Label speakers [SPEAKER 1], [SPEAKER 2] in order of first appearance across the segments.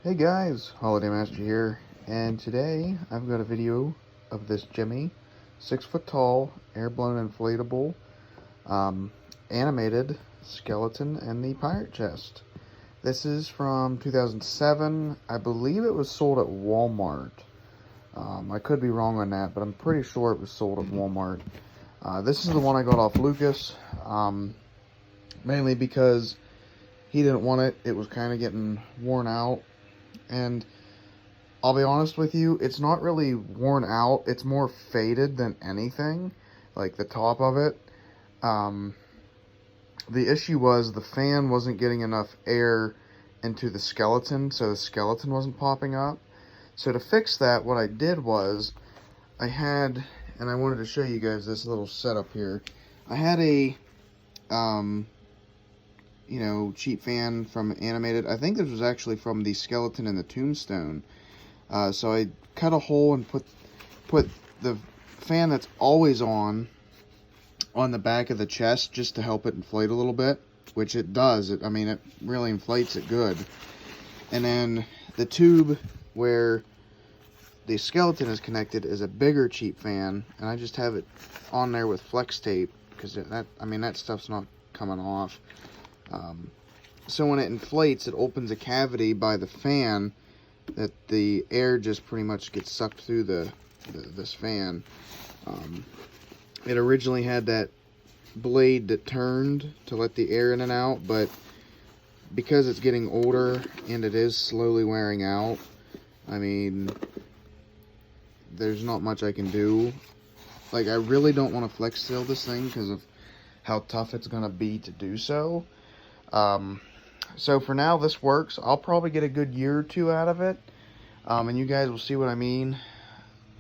[SPEAKER 1] Hey guys, Holiday Master here, and today I've got a video of this Gemmy, 6 foot tall, air-blown inflatable, animated skeleton and the pirate chest. This is from 2007. I believe it was sold at Walmart. I could be wrong on that, but I'm pretty sure it was sold at Walmart. This is the one I got off Lucas, mainly because he didn't want it. It was kind of getting worn out. And I'll be honest with you, it's not really worn out. It's more faded than anything, like the top of it. The issue was the fan wasn't getting enough air into the skeleton, so the skeleton wasn't popping up. So to fix that, what I did was I had, and I wanted to show you guys this little setup here. I had a, cheap fan from Animated. I think this was actually from the skeleton and the tombstone. So I cut a hole and put the fan that's always on the back of the chest just to help it inflate a little bit, which it does. It really inflates it good. And then the tube where the skeleton is connected is a bigger cheap fan, and I just have it on there with flex tape because that stuff's not coming off. So when it inflates, it opens a cavity by the fan that the air just pretty much gets sucked through this fan. It originally had that blade that turned to let the air in and out, but because it's getting older and it is slowly wearing out, there's not much I can do. Like, I really don't want to flex seal this thing because of how tough it's going to be to do so. So for now, this works. I'll probably get a good year or two out of it. And you guys will see what I mean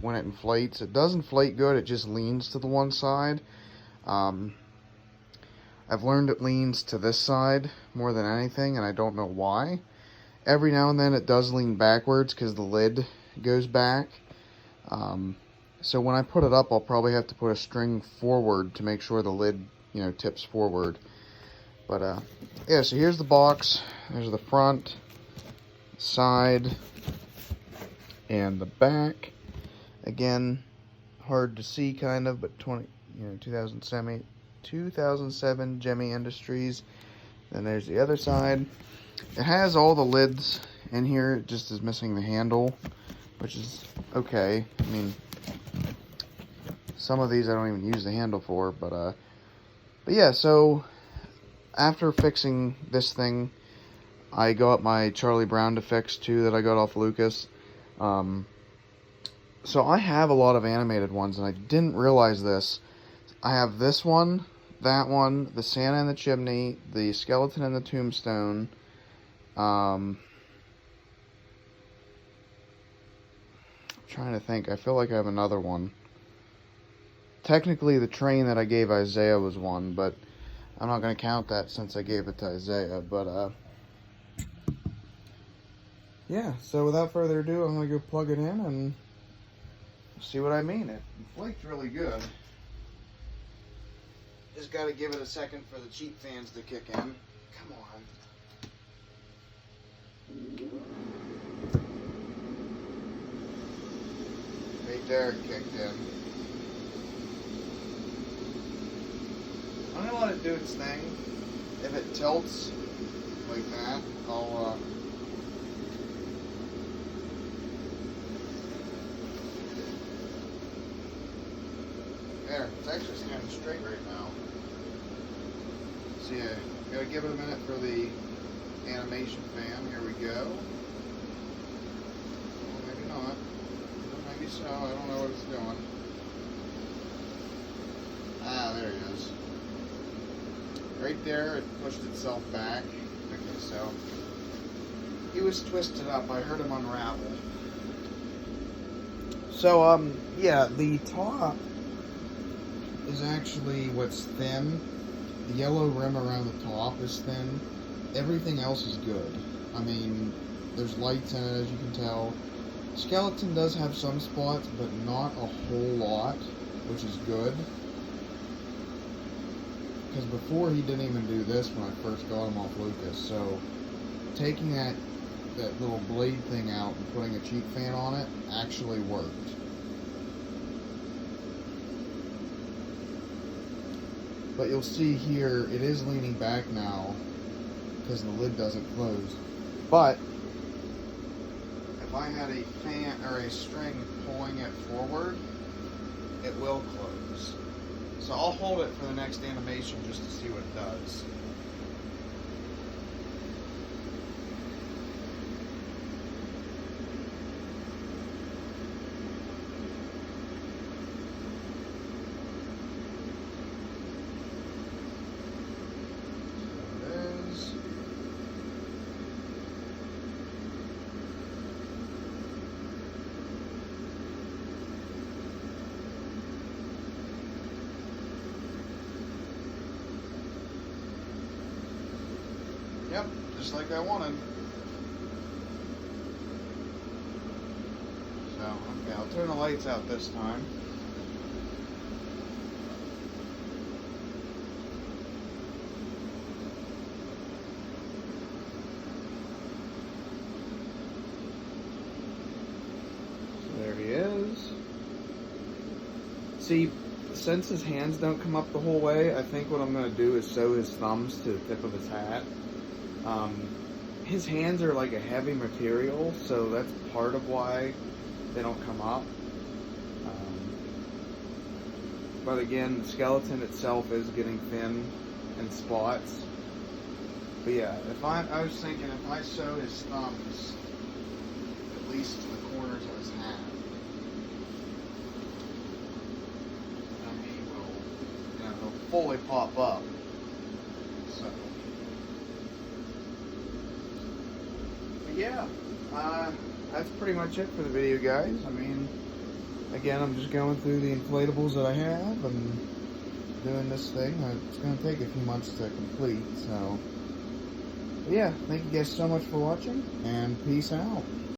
[SPEAKER 1] when it inflates. It does inflate good. It just leans to the one side. I've learned it leans to this side more than anything, and I don't know why. Every now and then it does lean backwards because the lid goes back. So when I put it up, I'll probably have to put a string forward to make sure the lid, tips forward. But, yeah, so here's the box. There's the front, side, and the back. Again, hard to see kind of, but 2007 Gemmy Industries. Then there's the other side. It has all the lids in here. It just is missing the handle, which is okay. Some of these I don't even use the handle for, but yeah, so after fixing this thing, I got my Charlie Brown to fix too that I got off Lucas. So I have a lot of animated ones, and I didn't realize this. I have this one, that one, the Santa and the Chimney, the skeleton and the tombstone. I'm trying to think. I feel like I have another one. Technically, the train that I gave Isaiah was one, but I'm not going to count that since I gave it to Isaiah. But, yeah, so without further ado, I'm going to go plug it in and see what I mean. It inflates really good. Just got to give it a second for the cheap fans to kick in. Come on. Right there, it kicked in. I'm going to let it do its thing. If it tilts like that, I'll, there, it's actually standing straight right now. So yeah, gotta give it a minute for the animation fan. Here we go. Well, maybe not. Maybe so. I don't know what it's doing. Ah, there he is. Right there, it pushed itself back. Okay, so he was twisted up. I heard him unravel. So, yeah, the top is actually what's thin. The yellow rim around the top is thin. Everything else is good. There's lights in it, as you can tell. Skeleton does have some spots, but not a whole lot, which is good. Because before he didn't even do this when I first got him off Lucas. So taking that that little blade thing out and putting a cheap fan on it actually worked. But you'll see here, it is leaning back now because the lid doesn't close. But if I had a fan or a string pulling it forward, it will close. So I'll hold it for the next animation just to see what it does. Yep, just like I wanted. So, okay, I'll turn the lights out this time. So there he is. See, since his hands don't come up the whole way, I think what I'm going to do is sew his thumbs to the tip of his hat. His hands are like a heavy material, so that's part of why they don't come up. But again, the skeleton itself is getting thin and spots. But yeah, I was thinking if I sew his thumbs at least to the corners of his hat, then he will, he'll fully pop up. So. Yeah, that's pretty much it for the video, guys. I mean, again, I'm just going through the inflatables that I have and doing this thing. It's going to take a few months to complete, so yeah, thank you guys so much for watching, and peace out.